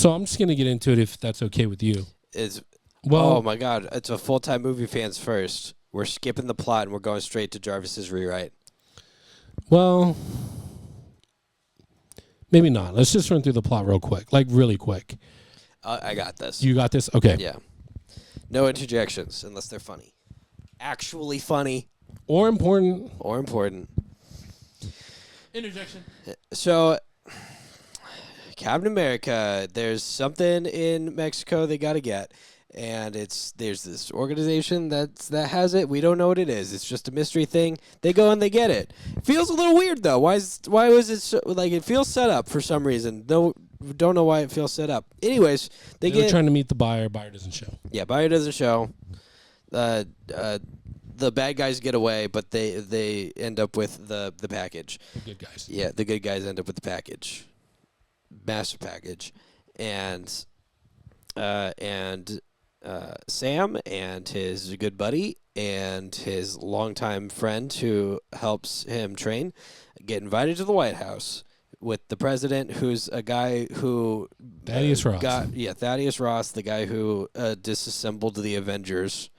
So I'm just gonna get into it if that's okay with you. It's Well, oh my god, it's a full-time movie fans first. We're skipping the plot and we're going straight to Jarvis's rewrite. well, maybe not. Let's just run through the plot real quick, like really quick. I got this. You got this? Okay. Yeah. No interjections unless they're funny. Actually funny Or important. or important. Interjection. So, Captain America, there's something in Mexico they got to get. And there's this organization that has it. We don't know what it is. It's just a mystery thing. They go and they get it. Feels a little weird though. Why was it so, like it feels set up for some reason? Don't know why it feels set up. Anyways, They were trying to meet the buyer. Buyer doesn't show. Yeah, buyer doesn't show. The bad guys get away, but they end up with the package. The good guys. Yeah, the good guys end up with the package, massive package, and Sam and his good buddy and his longtime friend who helps him train get invited to the White House with the president, who's a guy who Thaddeus Ross. Thaddeus Ross, the guy who disassembled the Avengers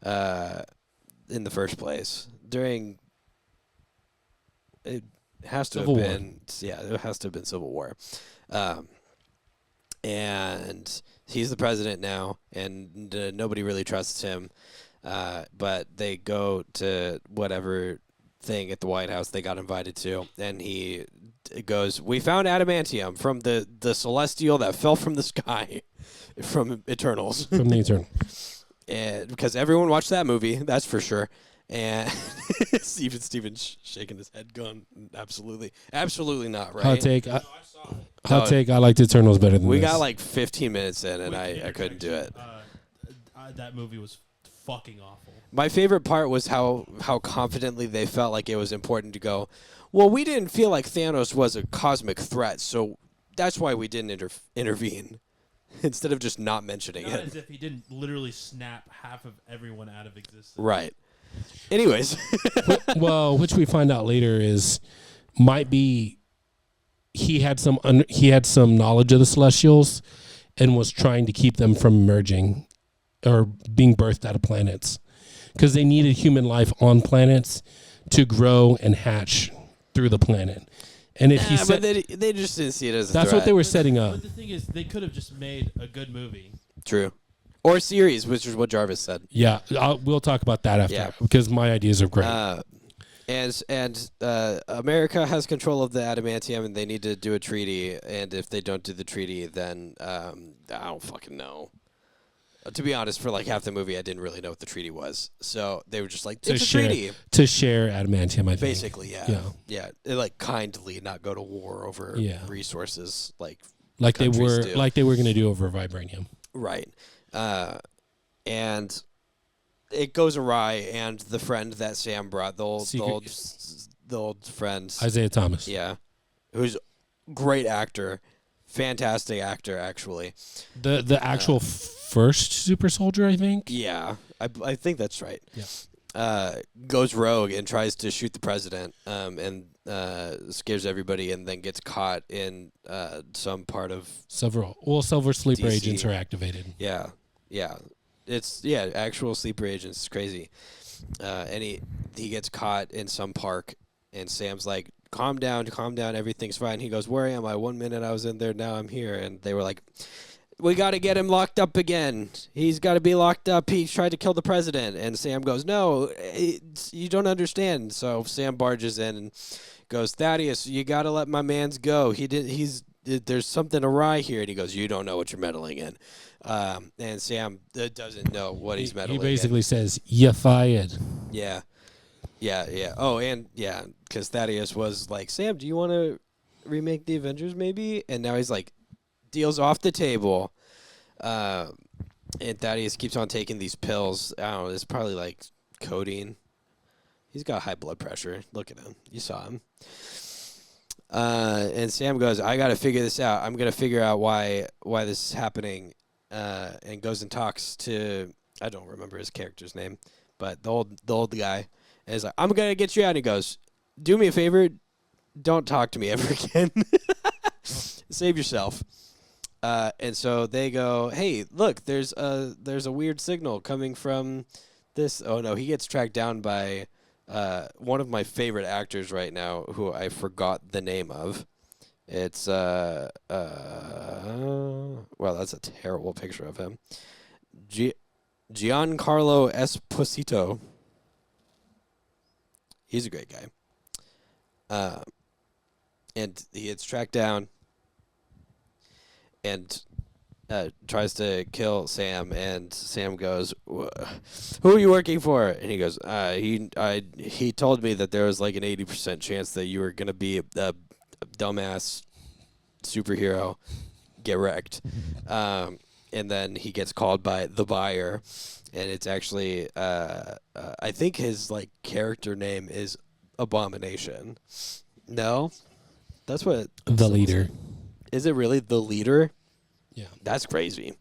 in the first place during. It has to Civil have War. been it has to have been Civil War, and he's the president now, and nobody really trusts him. But they go to whatever thing at the White House they got invited to, and he goes, "We found adamantium from the celestial that fell from the sky, from Eternals." From the Eternal. And because everyone watched that movie, that's for sure. And Steven's shaking his head, going, "Absolutely, absolutely not." Right? Hot take. No, I saw it. Hot take. I liked Eternals better than We this. got like 15 minutes in, and With I couldn't do it. That movie was fucking awful. My favorite part was how confidently they felt like it was important to go, well, we didn't feel like Thanos was a cosmic threat, so that's why we didn't intervene, instead of just not mentioning Not it. as if he didn't literally snap half of everyone out of existence. Right. Anyways. Well, which we find out later might be he had some knowledge of the Celestials and was trying to keep them from emerging or being birthed out of planets because they needed human life on planets to grow and hatch through the planet. And if he said but they just didn't see it as a that's threat. what they were setting up. But the thing is, they could have just made a good movie. True. Or series, which is what Jarvis said. Yeah, we'll talk about that after Yeah. because my ideas are great. And America has control of the adamantium, and they need to do a treaty. And if they don't do the treaty, then I don't fucking know. To be honest, for like half the movie, I didn't really know what the treaty was. So they were just like, it's a treaty. To share adamantium, I think. Basically, yeah. Yeah. Yeah. They, like kindly not go to war over Yeah. resources like Like countries do. they were going to do over vibranium. Right. And it goes awry, and the friend that Sam brought, the old friend, Isaiah Thomas. yeah, who's great actor, fantastic actor, actually. The actual first super soldier, I think. Yeah, I think that's right. Yeah. Goes rogue and tries to shoot the president, and scares everybody, and then gets caught in some part of Silver sleeper DC. agents are activated. yeah. It's actual sleeper agents. It's crazy. And he gets caught in some park, and Sam's like, calm down, everything's fine. He goes, where am I? 1 minute I was in there, now I'm here. And they were like, we got to get him locked up again. He's got to be locked up. He tried to kill the president. And Sam goes, no, you don't understand. So Sam barges in and goes, Thaddeus, you got to let my mans go. There's something awry here. And he goes, you don't know what you're meddling in. And Sam doesn't know what he's meddling in. He basically says, "You fired." Yeah. Oh, and yeah, because Thaddeus was like, Sam, do you want to remake the Avengers maybe? And now he's like, deal's off the table. And Thaddeus keeps on taking these pills. I don't know, it's probably like codeine. He's got high blood pressure. Look at him. You saw him. And Sam goes, I got to figure this out. I'm going to figure out why this is happening. And goes and talks to, I don't remember his character's name, but the old guy. And he's like, I'm going to get you out. And he goes, do me a favor. Don't talk to me ever again. Save yourself. And so they go, "Hey, look, there's a weird signal coming from this." Oh no, he gets tracked down by one of my favorite actors right now, who I forgot the name of. It's well, that's a terrible picture of him. Giancarlo Esposito. He's a great guy. And he gets tracked down and tries to kill Sam, and Sam goes, "Who are you working for?" And he goes, he told me that there was like an 80% chance that you were gonna be a dumbass superhero, get wrecked." And then he gets called by the buyer, and it's actually I think his like character name is Abomination. No, that's what The leader. is it really the leader? Yeah. That's crazy.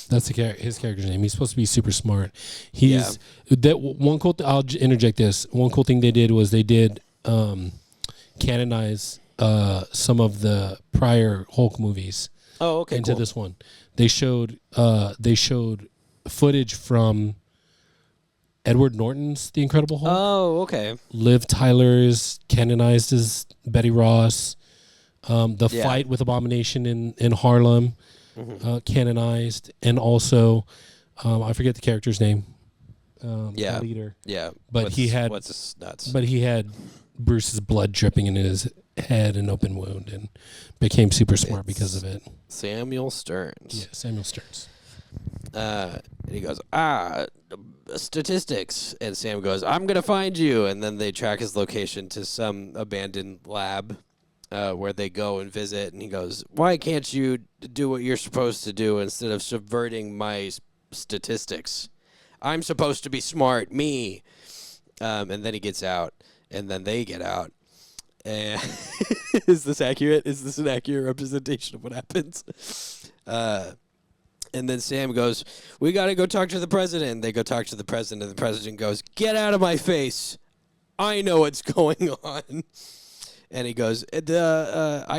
That's his character's name. He's supposed to be super smart. He's that one cool. I'll interject this. One cool thing they did was they did canonize some of the prior Hulk movies Oh, okay, into cool. this one. They showed footage from Edward Norton's The Incredible Hulk. Oh, okay. Liv Tyler's canonized as Betty Ross. The Yeah. fight with Abomination in Harlem. Canonized, and also I forget the character's name. Yeah. The leader. Yeah, But he had- what's his nuts? But he had Bruce's blood dripping in his head, an open wound, and became super smart because of it. Samuel Stearns. Yeah, Samuel Stearns. And he goes, statistics. And Sam goes, "I'm gonna find you." And then they track his location to some abandoned lab. Where they go and visit, and he goes, "Why can't you do what you're supposed to do instead of subverting my statistics? I'm supposed to be smart, me." And then he gets out, and then they get out. And is this accurate? Is this an accurate representation of what happens? And then Sam goes, "We got to go talk to the president." And they go talk to the president, and the president goes, "Get out of my face. I know what's going on." And he goes, "I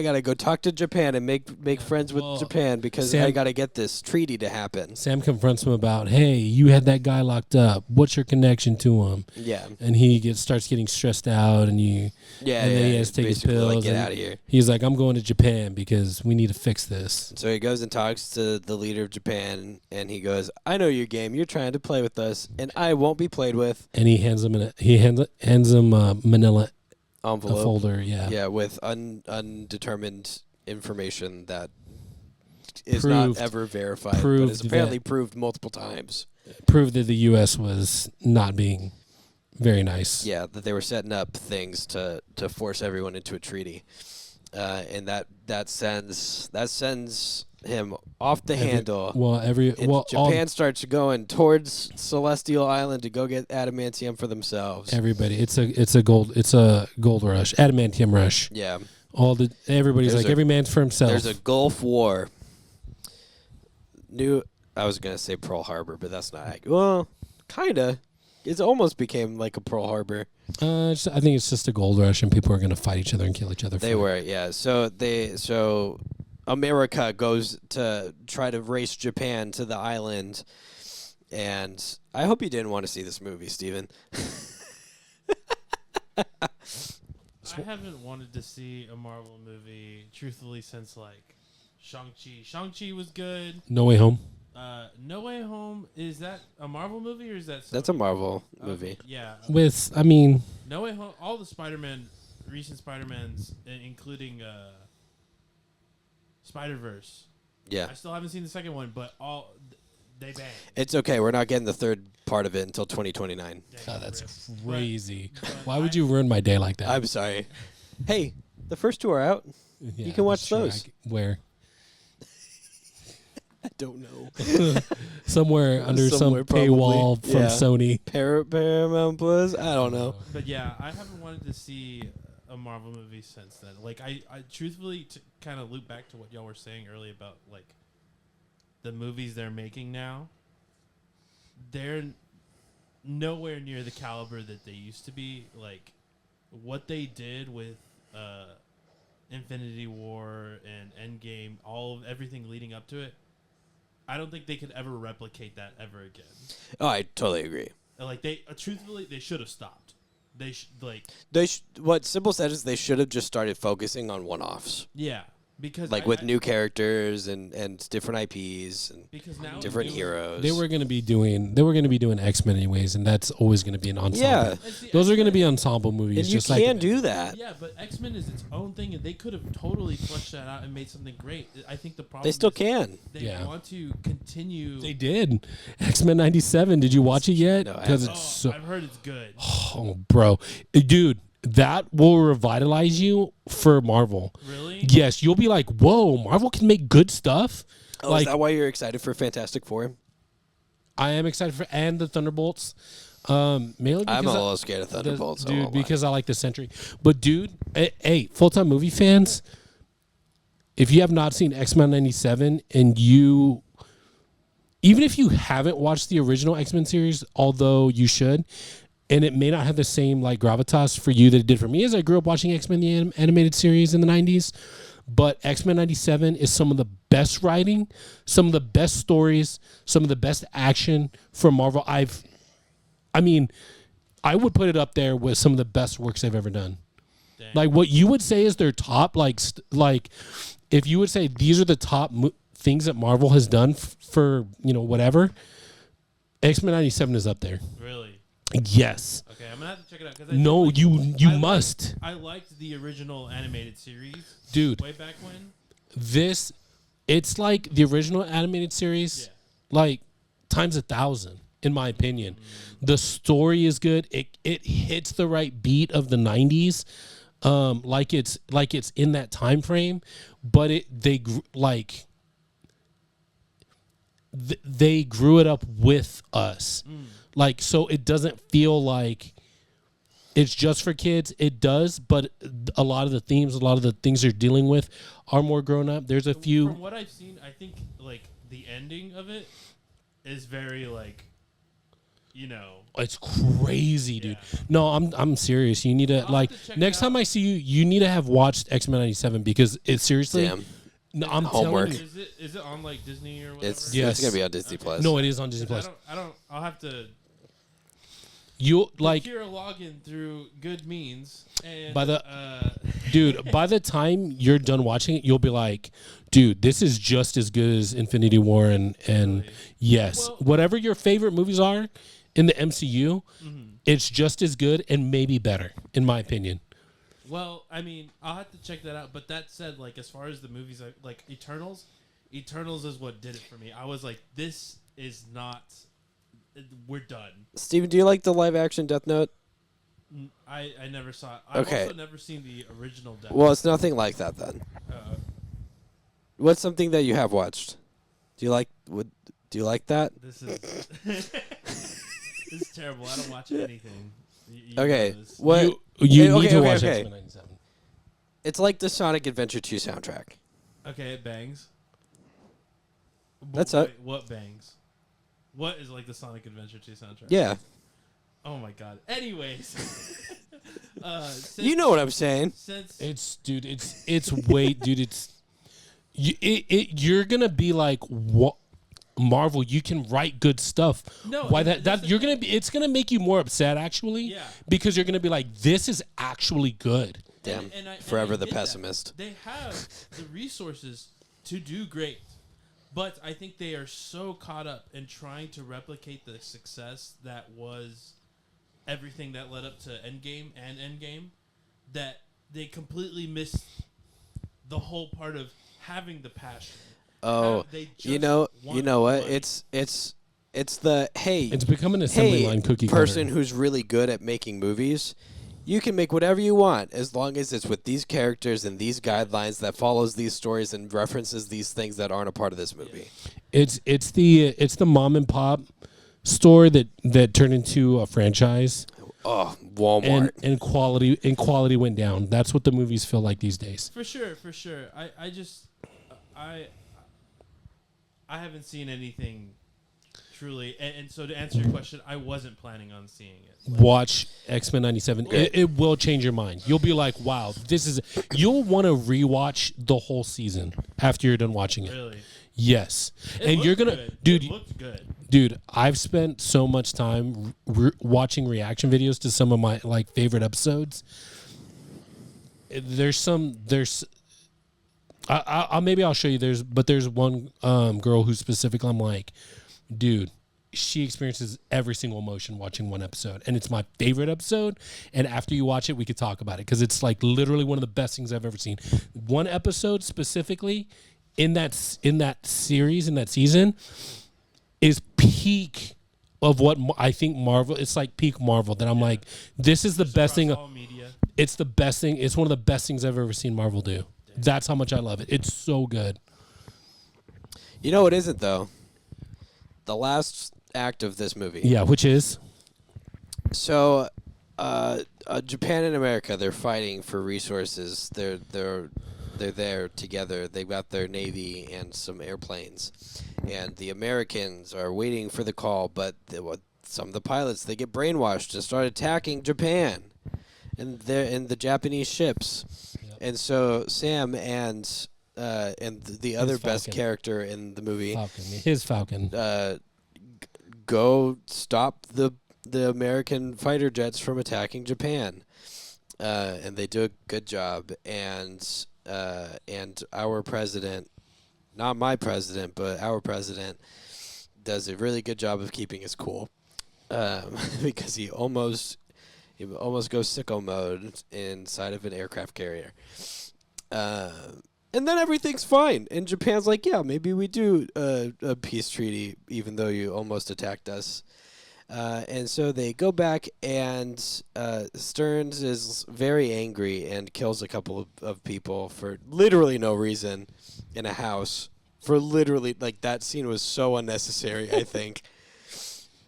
gotta go talk to Japan and make friends with Japan because I gotta get this treaty to happen." Sam confronts him about, "Hey, you had that guy locked up. What's your connection to him?" Yeah, And he starts getting stressed out, and then he has to take his basically, pills. like, get and out of here. He's like, "I'm going to Japan because we need to fix this." So he goes and talks to the leader of Japan, and he goes, "I know your game. You're trying to play with us, and I won't be played with." And he hands him a manila Envelope. folder. Yeah, with undetermined information that is Proved- not ever verified, but proved is apparently proved multiple times. Proved that the U.S. was not being very nice. Yeah, that they were setting up things to force everyone into a treaty, and that sends him off the handle. And Japan starts going towards Celestial Island to go get adamantium for themselves. Everybody, it's a gold rush, adamantium rush. Yeah, Everybody's There's like, every man's for himself. there's a Gulf War. I was gonna say Pearl Harbor, but that's not accurate. Well, kinda. It almost became like a Pearl Harbor. I think it's just a gold rush, and people are going to fight each other and kill each other. They were, yeah. So America goes to try to race Japan to the island, and I hope you didn't want to see this movie, Steven. I haven't wanted to see a Marvel movie, truthfully, since like Shang-Chi. Shang-Chi was good. No Way Home. No Way Home, is that a Marvel movie or is that? That's a Sony? Marvel Okay, movie. yeah. No Way Home. All the recent Spider-Mans, including Spider-Verse. Yeah. I still haven't seen the second one, but they bang. It's okay. We're not getting the third part of it until 2029. God, that's But- crazy. but Why would you ruin my day like that? I'm sorry. Hey, the first two are out. Yeah, can watch that's true. those. Where? I don't know. Somewhere under Somewhere some paywall probably. from Yeah. Sony. Paramount Plus? I don't know. But yeah, I haven't wanted to see a Marvel movie since then. Like, I truthfully, to kind of loop back to what y'all were saying earlier about, like, the movies they're making now, they're nowhere near the caliber that they used to be. Like, what they did with Infinity War and Endgame, everything leading up to it, I don't think they could ever replicate that ever again. Oh, I totally agree. Like they, truthfully, they should have stopped. They What Sybil said is they should have just started focusing on one-offs, yeah, because like with new characters and different IPs and because now different heroes. They were going to be doing X-Men anyways, and that's always going to be an ensemble. Yeah, Those are going to be ensemble movies. and you just can like do that. Yeah, but X-Men is its own thing, and they could have totally fleshed that out and made something great. I think the problem They still is can. They Yeah. want to continue. They did. X-Men 97. Did you watch it yet? No, I Because haven't. it's so. I've heard it's good. Oh, bro, dude, that will revitalize you for Marvel. Really? Yes, you'll be like, whoa, Marvel can make good stuff. Oh, like is that why you're excited for Fantastic Four? I am excited for and the Thunderbolts. Mainly because I'm a little scared of Thunderbolts, I dude, won't lie. because I like the Sentry. But dude, hey, full-time movie fans, if you have not seen X-Men 97 and you, even if you haven't watched the original X-Men series, although you should, and it may not have the same like gravitas for you that it did for me, as I grew up watching X-Men the animated series in the 90s. But X-Men 97 is some of the best writing, some of the best stories, some of the best action from Marvel. I would put it up there with some of the best works they've ever done. Dang. Like what you would say is their top, like if you would say these are the top things that Marvel has done for whatever, X-Men 97 is up there. Really? Yes. Okay, I'm gonna have to check it out. Cause No, like, you I must, I liked the original animated series, dude. way back when. It's like the original animated series, Yeah. like times 1,000, in my opinion. The story is good. It hits the right beat of the 90s, like it's in that time frame, but they grew it up with us, like so it doesn't feel like it's just for kids. It does, but a lot of the themes, a lot of the things they're dealing with are more grown up. There's a few. From what I've seen, I think like the ending of it is very like, It's crazy, dude. Yeah. No, I'm serious. You need to have like to check it next time out. I see you, you need to have watched X-Men 97 because it's seriously. Damn. No, I'm Homework. telling you. Is it on like Disney or whatever? It's Yeah. it's gonna be on Disney Plus. No, it is on Disney 'Cause Plus. I don't. I'll have to You like, procure a login through good means. And By the- dude. By the time you're done watching it, you'll be like, dude, this is just as good as Infinity War and Really? yes, Well- whatever your favorite movies are in the MCU, mm-hmm. it's just as good and maybe better, in my opinion. Well, I mean, I'll have to check that out. But that said, like as far as the movies, like Eternals is what did it for me. I was like, this is not. We're done. Steven, do you like the live action Death Note? I never saw it. I've Okay. also never seen the original Death. Well, it's nothing like that then. What's something that you have watched? Do you like that? This is this is terrible. I don't watch anything. You Okay. know this. What? You Okay, need to okay, watch okay. X-Men 97. It's like the Sonic Adventure 2 soundtrack. Okay, it bangs. That's Wait, what bangs? What is like the Sonic Adventure 2 soundtrack? Yeah. Oh my god. Anyways, since, You know what I'm saying. Since It's wait, dude. You're gonna be like, what? Marvel, you can write good stuff. No, Why that's that the you're thing. gonna be? It's gonna make you more upset actually. Yeah. Because you're gonna be like, this is actually good. Damn. And I Forever the get that. pessimist. They have the resources to do great, but I think they are so caught up in trying to replicate the success that was everything that led up to Endgame that they completely missed the whole part of having the passion. Oh, They just you know want what? money. It's the hey, It's become an assembly hey line cookie person cutter. who's really good at making movies. You can make whatever you want as long as it's with these characters and these guidelines that follows these stories and references these things that aren't a part of this movie. It's the mom and pop store that turned into a franchise, Oh, Walmart. and quality went down. That's what the movies feel like these days. For sure. I haven't seen anything truly. And so to answer your question, I wasn't planning on seeing it. Watch X-Men 97. It will change your mind. You'll be like, wow, this is... You'll want to rewatch the whole season after you're done watching it. Really? Yes. It And you're going to... good. Dude, It looked good. Dude, I've spent so much time watching reaction videos to some of my like favorite episodes. Maybe I'll show you. There's one girl who specifically I'm like, dude, she experiences every single emotion watching one episode, and it's my favorite episode. And after you watch it, we could talk about it because it's like literally one of the best things I've ever seen. One episode specifically in that series, in that season, is peak of what I think Marvel. It's like peak Marvel. That I'm like, this is the best thing. All media. It's the best thing. It's one of the best things I've ever seen Marvel do. That's how much I love it. It's so good. You know what isn't though? The last act of this movie. Yeah, which is So, Japan and America, they're fighting for resources. They're there together. They've got their navy and some airplanes, and the Americans are waiting for the call. But some of the pilots, they get brainwashed and start attacking Japan, and they're in the Japanese ships. Yep. And so Sam and the other best Falcon. character in the movie, his Falcon. go stop the American fighter jets from attacking Japan, and they do a good job. And our president, not my president, but our president, does a really good job of keeping his cool, because he almost goes sicko mode inside of an aircraft carrier. And then everything's fine. And Japan's like, yeah, maybe we do a peace treaty, even though you almost attacked us. And so they go back, and Stearns is very angry and kills a couple of people for literally no reason in a house. For literally, like, that scene was so unnecessary, I think.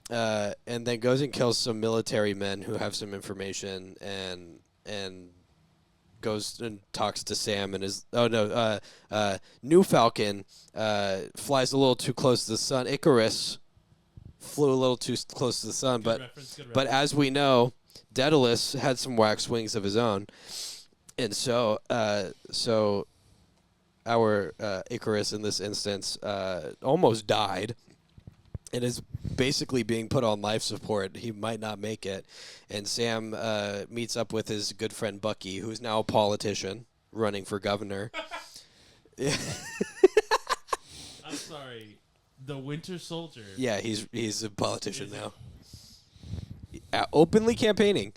And then goes and kills some military men who have some information, and goes and talks to Sam and New Falcon flies a little too close to the sun. Icarus flew a little too close to the sun, Good but reference. as we know, Daedalus had some wax wings of his own, and so our Icarus in this instance almost died, and is basically being put on life support. He might not make it. And Sam meets up with his good friend Bucky, who's now a politician running for governor. I'm sorry. The Winter Soldier. Yeah, he's a politician now. Openly campaigning.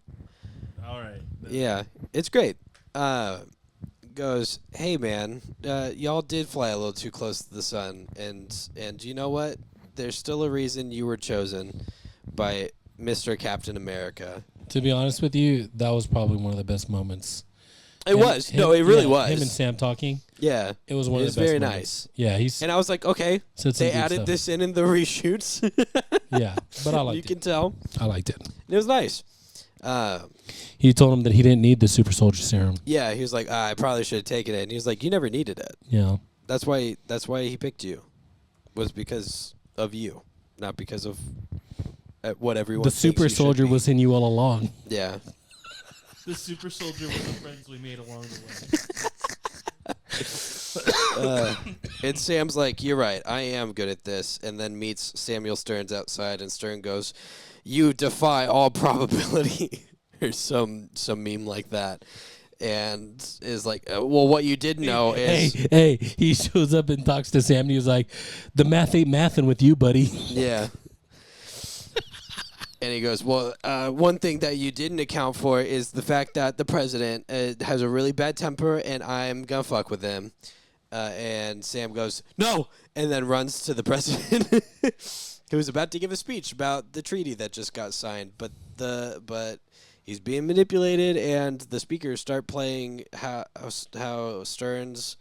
All right. Yeah, it's great. Goes, hey man, y'all did fly a little too close to the sun, and you know what? There's still a reason you were chosen by Mr. Captain America. To be honest with you, that was probably one of the best moments. It was. No, it really was. Him and Sam talking. Yeah. It was one of the best very moments. nice. Yeah, And I was like, okay, said some they good added stuff. this in the reshoots. Yeah, but I liked You it. can tell. I liked it. It was nice. He told him that he didn't need the super soldier serum. Yeah, he was like, I probably should have taken it. And he was like, you never needed it. Yeah. That's why he picked you. Was because of you, not because of what everyone The thinks super you should soldier be. was in you all along. Yeah. The Super Soldier was the friends we made along the way. And Sam's like, you're right, I am good at this. And then meets Samuel Stearns outside, and Stern goes, you defy all probability. Or some meme like that. And is like, well, what you didn't know is... Hey, he shows up and talks to Sam, and he was like, the math ain't mathin' with you, buddy. Yeah. And he goes, well, one thing that you didn't account for is the fact that the president has a really bad temper, and I'm going to fuck with him. And Sam goes, no, and then runs to the president, who was about to give a speech about the treaty that just got signed. But he's being manipulated, and the speakers start playing how Stearns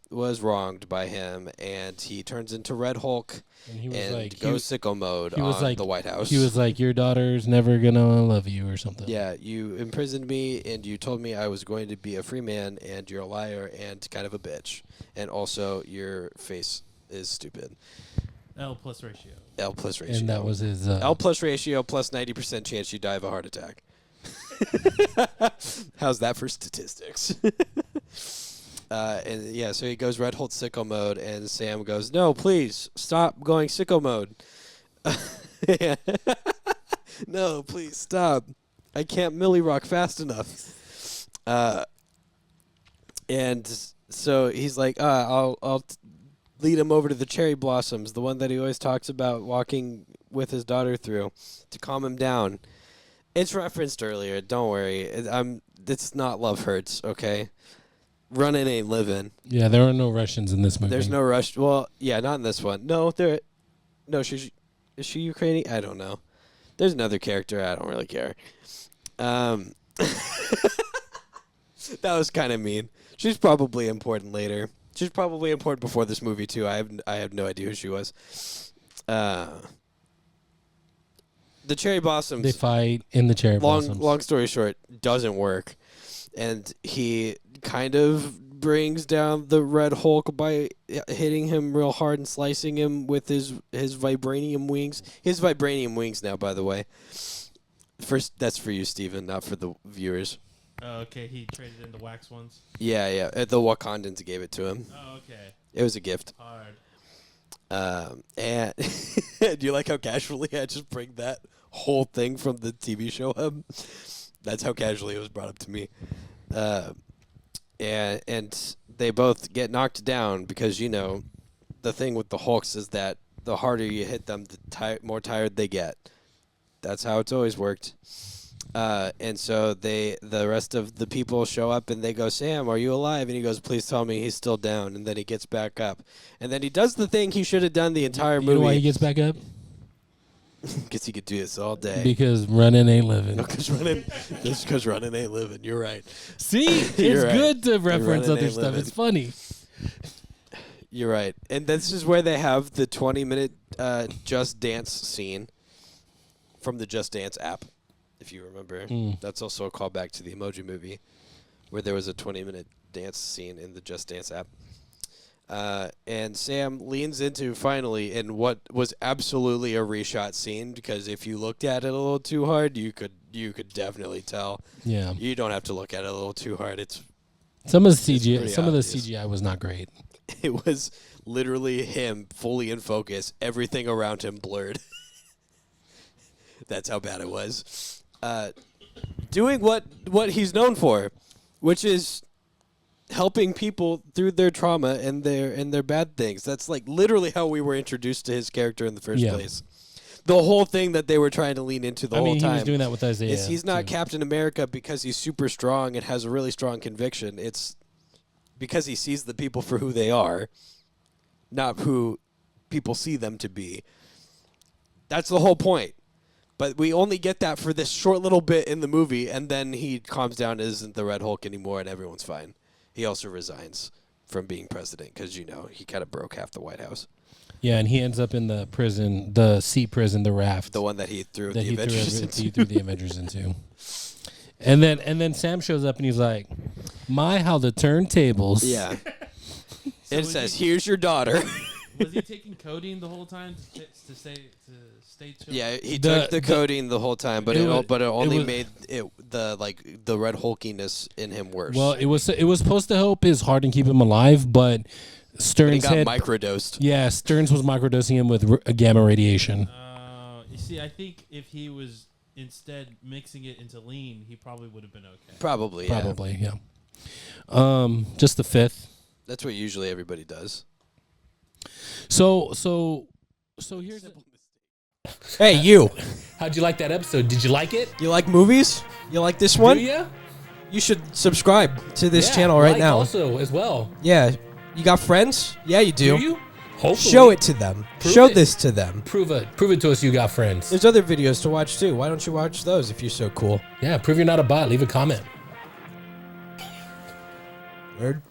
was wronged by him, and he turns into Red Hulk And he was and like, goes sicko mode he was on like, the White House. he was like, your daughter's never gonna love you or something. yeah, you imprisoned me, and you told me I was going to be a free man, and you're a liar and kind of a bitch. And also, your face is stupid. L plus ratio. L plus ratio. And that was his. L plus ratio plus 90% chance you die of a heart attack. How's that for statistics? And yeah, so he goes Red Holt sicko mode, and Sam goes, "No, please stop going sicko mode." No, please stop. I can't Millie Rock fast enough. And so he's like, I'll lead him over to the cherry blossoms, the one that he always talks about walking with his daughter through, to calm him down. It's referenced earlier. Don't worry. It's not Love Hurts, okay? Running ain't living. Yeah, there are no Russians in this movie. There's no Rush. Well, yeah, not in this one. No, is she Ukrainian? I don't know. There's another character. I don't really care. That was kind of mean. She's probably important later. She's probably important before this movie too. I have no idea who she was. The cherry blossoms. They fight in the cherry blossoms. Long story short, doesn't work, and he kind of brings down the Red Hulk by hitting him real hard and slicing him with his vibranium wings. His vibranium wings now, by the way. First, that's for you, Steven, not for the viewers. Oh, okay. He traded in the wax ones. Yeah. The Wakandans gave it to him. Oh, okay. It was a gift. Hard. And do you like how casually I just bring that whole thing from the TV show up? That's how casually it was brought up to me. And they both get knocked down because, you know, the thing with the Hulks is that the harder you hit them, the more tired they get. That's how it's always worked. And so the rest of the people show up and they go, "Sam, are you alive?" And he goes, "Please tell me he's still down." And then he gets back up. And then he does the thing he should have done the entire movie. You know why he gets back up? Because he could do this all day. Because running ain't living. Because running ain't living. You're right. See, it's You're right. good to reference running other ain't stuff. living. It's funny. You're right. And this is where they have the 20-minute Just Dance scene from the Just Dance app, if you remember. That's also a callback to the Emoji Movie, where there was a 20-minute dance scene in the Just Dance app. And Sam leans into, finally, in what was absolutely a reshot scene, because if you looked at it a little too hard, you could definitely tell. Yeah. You don't have to look at it a little too hard. Some of the pretty CGI, obvious. CGI was not great. It was literally him fully in focus, everything around him blurred. That's how bad it was. Doing what he's known for, which is helping people through their trauma and their bad things. That's like literally how we were introduced to his character in the first place. The whole thing that they were trying to lean into the whole time. He was doing that with Isaiah. is he's not too. Captain America because he's super strong and has a really strong conviction. It's because he sees the people for who they are, not who people see them to be. That's the whole point. But we only get that for this short little bit in the movie, and then he calms down and isn't the Red Hulk anymore, and everyone's fine. He also resigns from being president because, you know, he kind of broke half the White House. Yeah, and he ends up in the prison, the sea prison, the raft. The one that he threw that the Avengers into. he threw the Avengers into. And then Sam shows up and he's like, "My, how the turntables." Yeah. So It was says, he- "Here's your daughter." Was he taking codeine the whole time to stay chill? Yeah, he took the codeine the whole time, but it only made the Red Hulkiness in him worse. Well, it was supposed to help his heart and keep him alive, but he Stearns got had microdosed. yeah, Stearns was microdosing him with gamma radiation. You see, I think if he was instead mixing it into lean, he probably would have been okay. Probably, yeah. Probably, yeah. Just the fifth. That's what usually everybody does. So here's Hey, you. how'd you like that episode? Did you like it? You like movies? You like this one? Do ya? You should subscribe to this Yeah, channel right like now. Also, as well. Yeah. You got friends? Yeah, you do. Do you? Hopefully. Show it to them. Prove Show it. this to them. Prove it to us. You got friends. There's other videos to watch too. Why don't you watch those if you're so cool? Yeah. Prove you're not a bot. Leave a comment. Word.